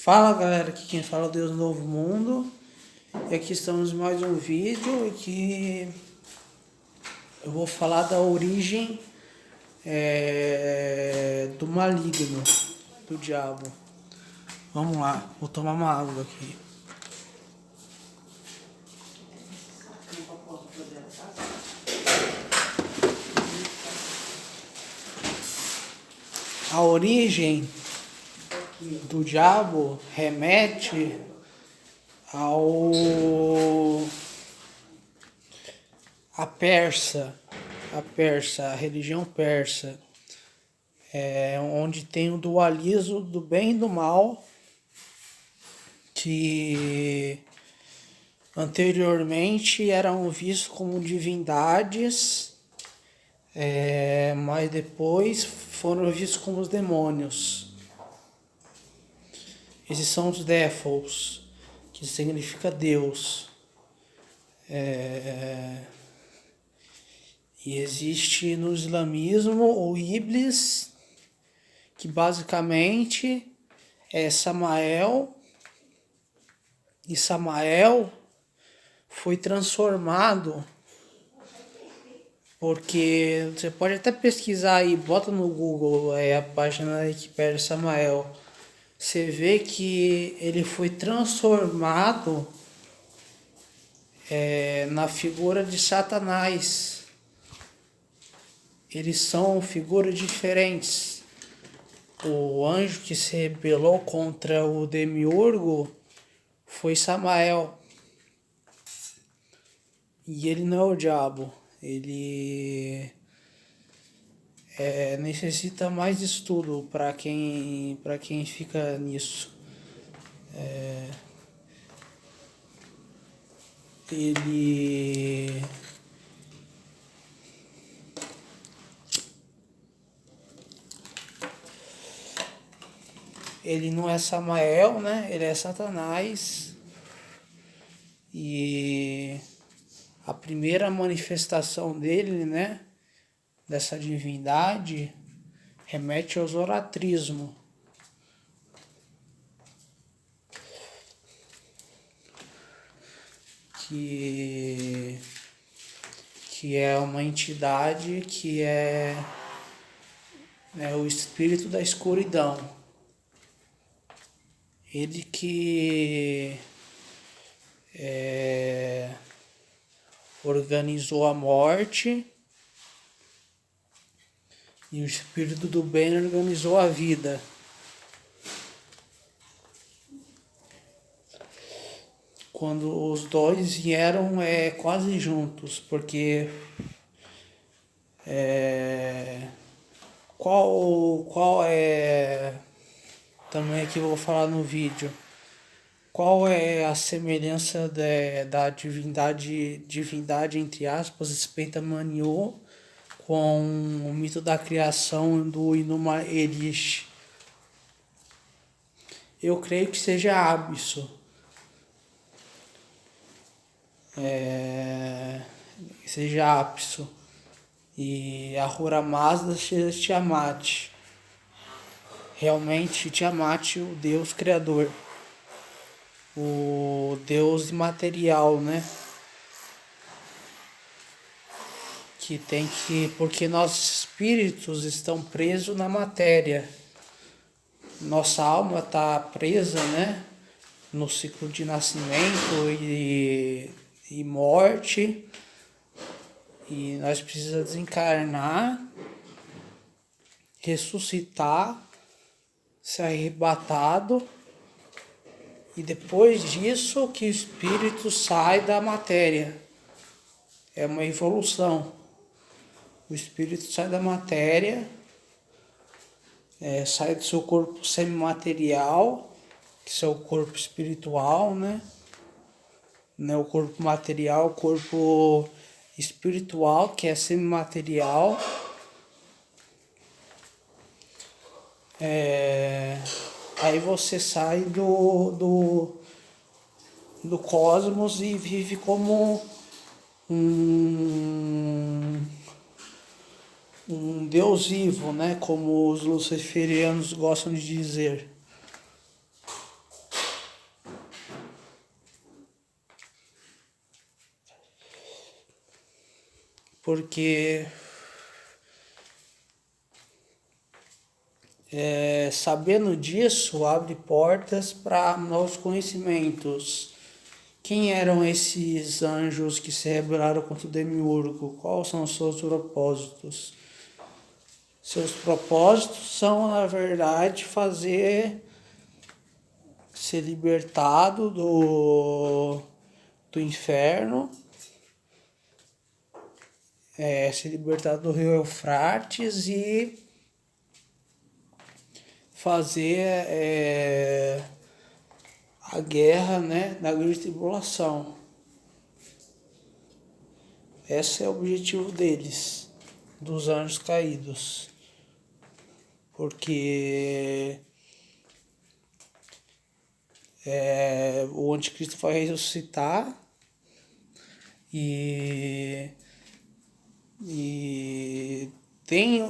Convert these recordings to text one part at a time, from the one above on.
Fala galera, aqui quem fala é o Deus do Novo Mundo. E aqui estamos em mais um vídeo que eu vou falar da origem do maligno, do diabo. Vamos lá, vou tomar uma água aqui. A origem do diabo remete a a religião persa, onde tem o dualismo do bem e do mal, que anteriormente eram vistos como divindades, mas depois foram vistos como os demônios. Esses são os Défos, que significa Deus. E existe no islamismo o Iblis, que basicamente é Samael, e Samael foi transformado, porque você pode até pesquisar aí, bota no Google a página da Wikipédia Samael, você vê que ele foi transformado na figura de Satanás. Eles são figuras diferentes. O anjo que se rebelou contra o demiurgo foi Samael. E ele não é o diabo. Ele necessita mais estudo para quem fica nisso. Ele não é Samael, né? Ele é Satanás. E a primeira manifestação dele, né? Dessa divindade, remete ao zoratrismo. Que é uma entidade que é o espírito da escuridão. Ele que organizou a morte, e o espírito do bem organizou a vida. Quando os dois vieram quase juntos, porque qual é também que eu vou falar no vídeo, qual é a semelhança da divindade entre aspas, Spenta-Manio, com o mito da criação do Inuma Elish? Eu creio que seja Abisso. Seja Apso. E a Ahura Mazda seja Tiamat. Realmente Tiamat, o Deus criador. O Deus imaterial, né? Porque nossos espíritos estão presos na matéria. Nossa alma está presa, né? No ciclo de nascimento e morte. E nós precisamos desencarnar, ressuscitar, ser arrebatado, e depois disso que o espírito sai da matéria. É uma evolução. O espírito sai da matéria, sai do seu corpo semimaterial, que é o corpo espiritual, né? Não é o corpo material, o corpo espiritual, que é semimaterial. Aí você sai do cosmos e vive como um Deus vivo, né? Como os luciferianos gostam de dizer. porque sabendo disso abre portas para novos conhecimentos. Quem eram esses anjos que se rebelaram contra o Demiurgo? Quais são os seus propósitos? Seus propósitos são, na verdade, fazer ser libertado do inferno, ser libertado do rio Eufrates e fazer a guerra, né, da grande tribulação. Esse é o objetivo deles, dos anjos caídos. Porque o anticristo vai ressuscitar e tem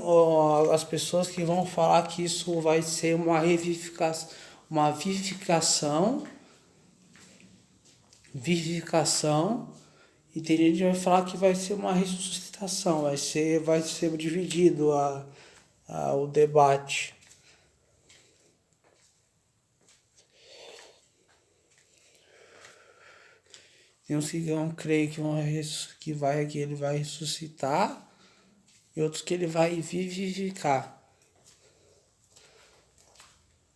as pessoas que vão falar que isso vai ser uma vivificação, e tem gente que vai falar que vai ser uma ressuscitação, vai ser dividido o debate. Tem uns que vão crer que ele vai ressuscitar e outros que ele vai vivificar.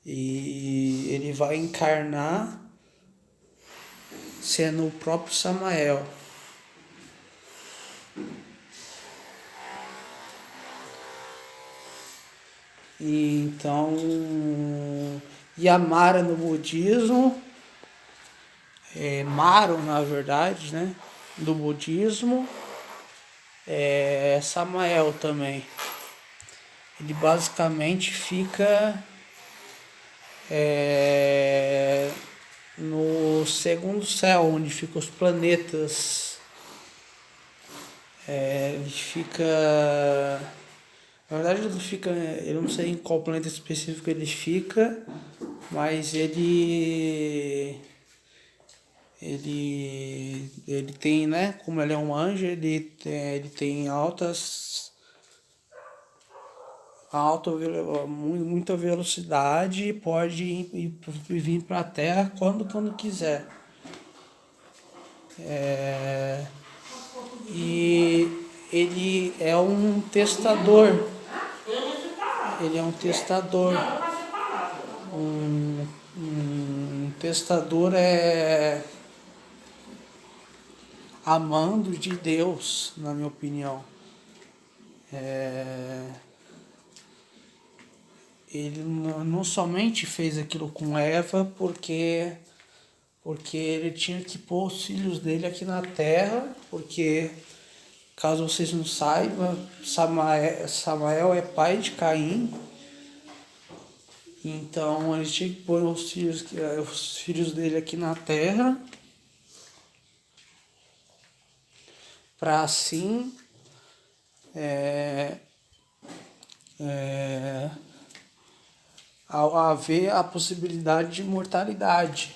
E ele vai encarnar sendo o próprio Samael. E então, Yamara no budismo, Maro na verdade, né? Do budismo, Samael também. Ele basicamente fica no segundo céu, onde ficam os planetas. Ele fica. Na verdade ele fica. Eu não sei em qual planeta específico ele fica, mas ele tem, né? Como ele é um anjo, ele tem muita velocidade e pode ir vir para a Terra quando quiser. E ele é um testador. Ele é um testador. Um testador é amando de Deus, na minha opinião. Ele não somente fez aquilo com Eva porque ele tinha que pôr os filhos dele aqui na terra, porque, caso vocês não saibam, Samael é pai de Caim, então ele tinha que pôr os filhos dele aqui na terra, para assim haver a possibilidade de imortalidade.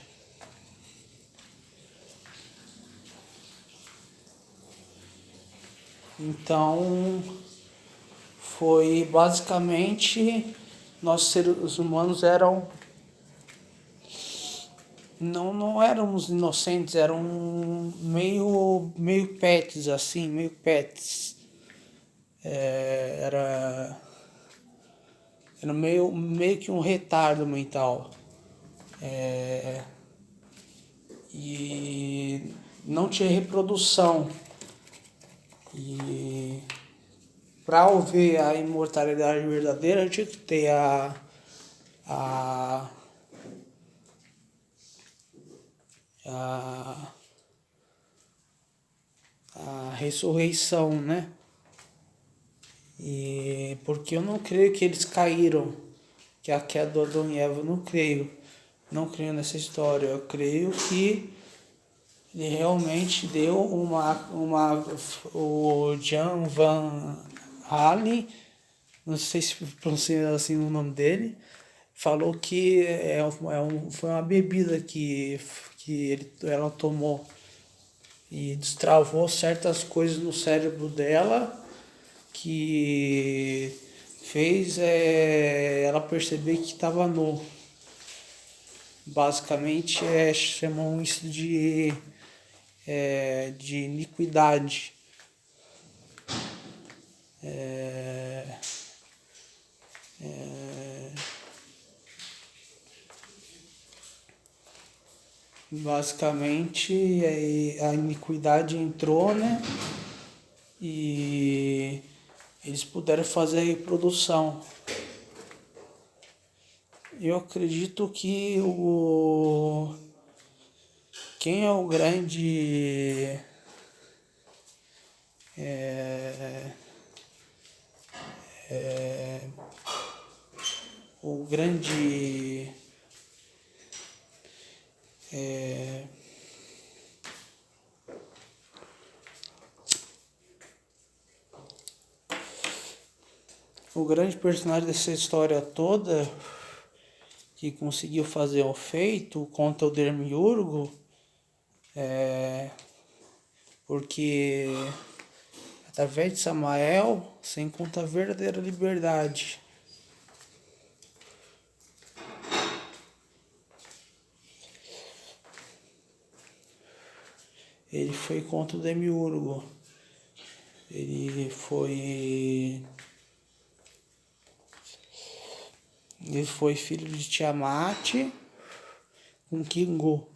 Então, foi basicamente, nós seres humanos não éramos inocentes, eram meio pets, assim, meio pets. Era meio que um retardo mental. E não tinha reprodução. E para haver a imortalidade verdadeira, tinha que ter a ressurreição, né? E porque eu não creio que eles caíram, que a queda do Adão e Eva, eu não creio nessa história. Eu creio que ele realmente deu o Jan Van Halen, não sei se pronuncia assim o nome dele, falou que foi uma bebida que ela tomou. e destravou certas coisas no cérebro dela que fez ela perceber que estava nu. Basicamente chamam isso de iniquidade. Basicamente a iniquidade entrou, né? E eles puderam fazer a reprodução. Eu acredito que quem é o grande o grande o grande personagem dessa história toda que conseguiu fazer o feito contra o Demiurgo, porque através de Samael se encontra a verdadeira liberdade. Ele foi contra o Demiurgo. Ele foi filho de Tiamat com Kingu.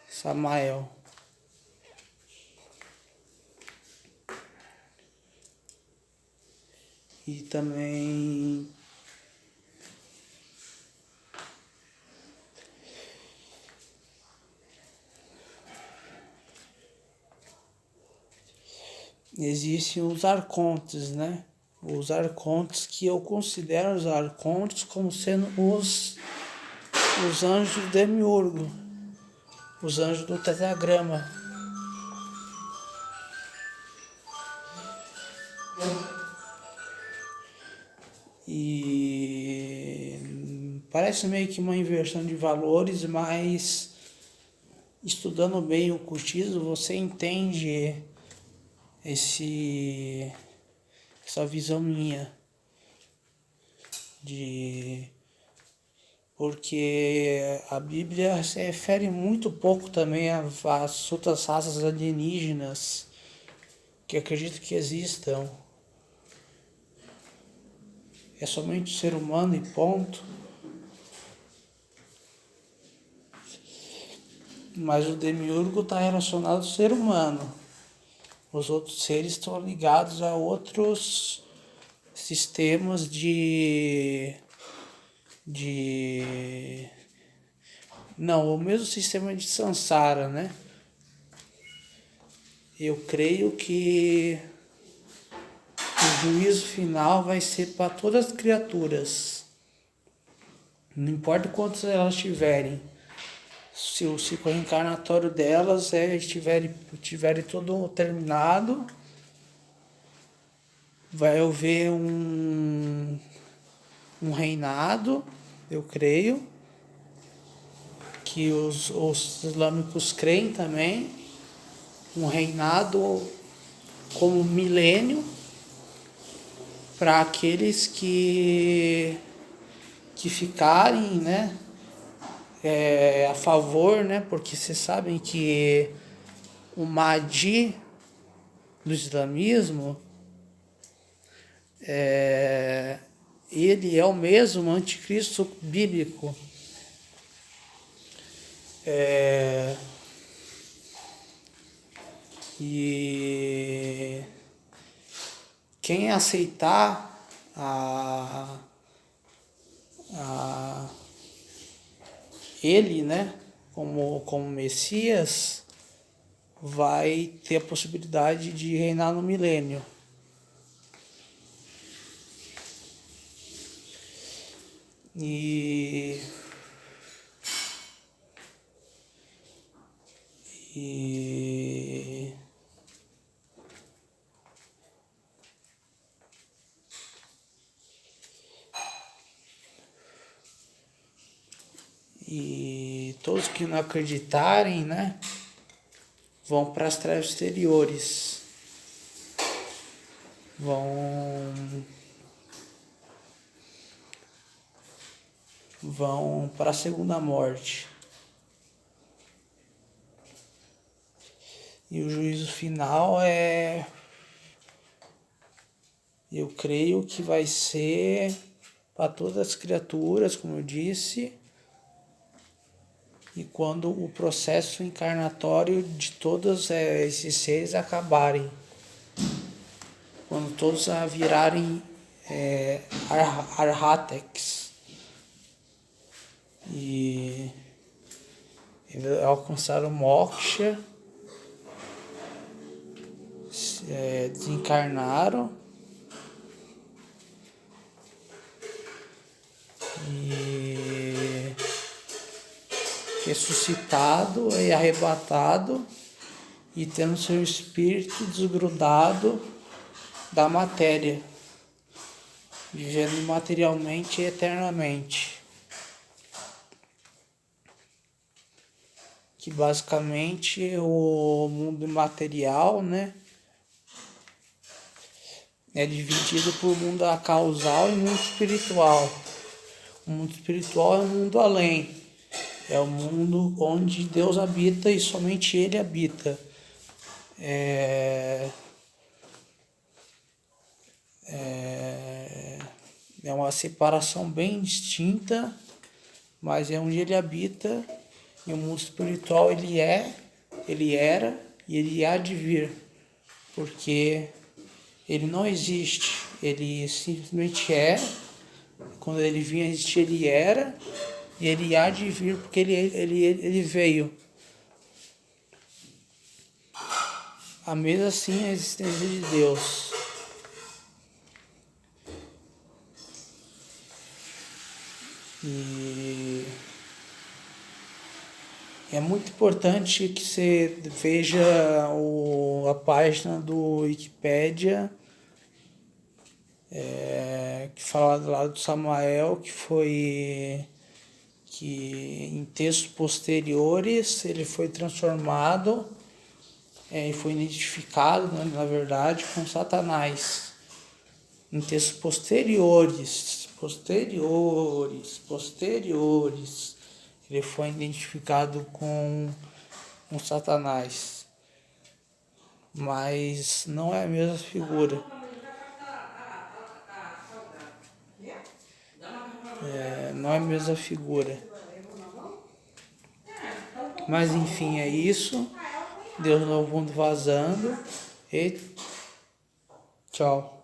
Samael. E também existem os arcontes, né? Os arcontes que eu considero os arcontes como sendo os anjos do Demiurgo, os anjos do tetragrama. E parece meio que uma inversão de valores, mas estudando bem o ocultismo você entende essa visão minha porque a Bíblia se refere muito pouco também às outras raças alienígenas que acredito que existam. É somente o ser humano e ponto. Mas o Demiurgo está relacionado ao ser humano. Os outros seres estão ligados a outros sistemas não, o mesmo sistema de Sansara, né? Eu creio que o juízo final vai ser para todas as criaturas. Não importa quantas elas tiverem. Se o ciclo reencarnatório delas estiverem todo terminado, vai haver um reinado, eu creio, que os islâmicos creem também, um reinado como milênio para aqueles que ficarem, né, a favor, né, porque vocês sabem que o Mahdi do islamismo ele é o mesmo anticristo bíblico. E quem aceitar ele, né, como Messias, vai ter a possibilidade de reinar no milênio. E todos que não acreditarem, né, vão para as trevas exteriores, vão para a segunda morte. E o juízo final eu creio que vai ser para todas as criaturas, como eu disse, e quando o processo encarnatório de todos esses seres acabarem, quando todos virarem arhats e alcançar o moksha, desencarnaram e ressuscitado e arrebatado e tendo seu espírito desgrudado da matéria, vivendo materialmente e eternamente. Que basicamente o mundo material, né, é dividido por mundo causal e mundo espiritual. O mundo espiritual é o mundo além, é o mundo onde Deus habita e somente Ele habita. É uma separação bem distinta, mas é onde Ele habita. E o mundo espiritual ele era e ele há de vir, porque ele não existe, ele simplesmente é. Quando ele vinha existir, ele era, e ele há de vir porque ele veio. A mesma assim a existência de Deus. E é muito importante que você veja a página do Wikipedia, que fala lá do Samael, que em textos posteriores ele foi transformado e foi identificado, na verdade, com Satanás. Em textos posteriores, ele foi identificado com Satanás, mas não é a mesma figura. Não é a mesma figura. Mas enfim, é isso. Deus no mundo vazando. E tchau.